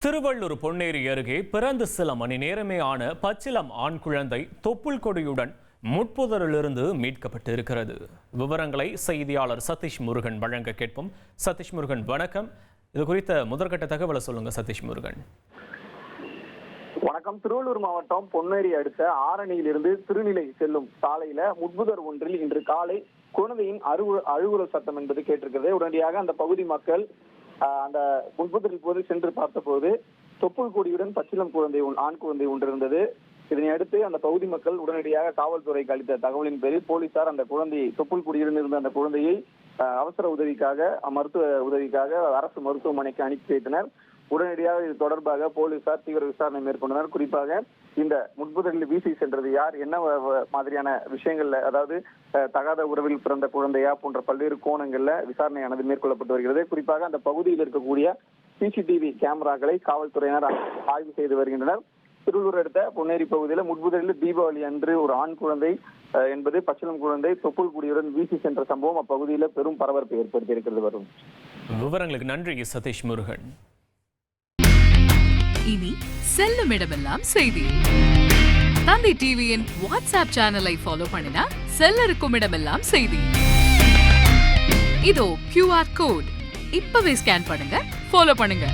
திருவள்ளூர் பொன்னேரி அருகே பிறந்து சில மணி நேரமே ஆன பச்சிளம் ஆண் குழந்தை தொப்புள் கொடியுடன் முட்புதரிலிருந்து மீட்கப்பட்டு இருக்கிறது. விவரங்களை செய்தியாளர் சதீஷ் முருகன் வழங்க கேட்போம். சதீஷ் முருகன், வணக்கம். இது குறித்த முதற்கட்ட தகவலை சொல்லுங்க சதீஷ் முருகன். வணக்கம். திருவள்ளூர் மாவட்டம் பொன்னேரி அடுத்த ஆரணியிலிருந்து திருநிலை செல்லும் சாலையில முட்புதர் ஒன்றில் இன்று காலை குழந்தையின் அழுகுரல் சத்தம் என்பது கேட்டிருக்கிறது. உடனடியாக அந்த பகுதி மக்கள் அந்த முட்புதரில் போது சென்று பார்த்தபோது தொப்புள் கொடியுடன் பச்சிளம் குழந்தை ஆண் குழந்தை ஒன்று இருந்தது. இதனை அடுத்து அந்த பகுதி மக்கள் உடனடியாக காவல்துறைக்கு அளித்த தகவலின் பேரில் போலீசார் அந்த குழந்தையை, தொப்புள் கொடியுடன் இருந்த அந்த குழந்தையை அவசர உதவிக்காக, மருத்துவ உதவிக்காக அரசு மருத்துவமனைக்கு அனுப்பி வைத்தனர். உடனடியாக இது தொடர்பாக போலீசார் தீவிர விசாரணை மேற்கொண்டனர். குறிப்பாக இந்த முட்புதரில் வீசி சென்றது யார், என்ன மாதிரியான விஷயங்கள்ல, அதாவது தகாத உறவில் பிறந்த குழந்தையா போன்ற பல்வேறு கோணங்கள்ல விசாரணையானது மேற்கொள்ளப்பட்டு வருகிறது. குறிப்பாக அந்த பகுதியில் இருக்கக்கூடிய சிசிடிவி கேமராக்களை காவல்துறையினர் ஆய்வு செய்து வருகின்றனர். திருவள்ளூர் அடுத்த பொன்னேரி பகுதியில் முட்புதரில் தீபாவளி அன்று ஒரு ஆண் குழந்தை என்பது பச்சிளம் குழந்தை தொப்புள் கொடியுடன் வீசி சென்ற சம்பவம் அப்பகுதியில் பெரும் பரபரப்பை ஏற்படுத்தி இருக்கிறது. வரும் விவரங்களுக்கு நன்றி சதீஷ் முருகன். இனி செல்லும் இடமெல்லாம் செய்தி. தந்தை டிவியின் வாட்ஸ்அப் சேனலை ஃபாலோ பண்ணினா செல்ல இருக்கும் இடமெல்லாம் செய்தி. இதோ QR கோட் இப்பவே ஸ்கேன் பண்ணுங்க, ஃபாலோ பண்ணுங்க.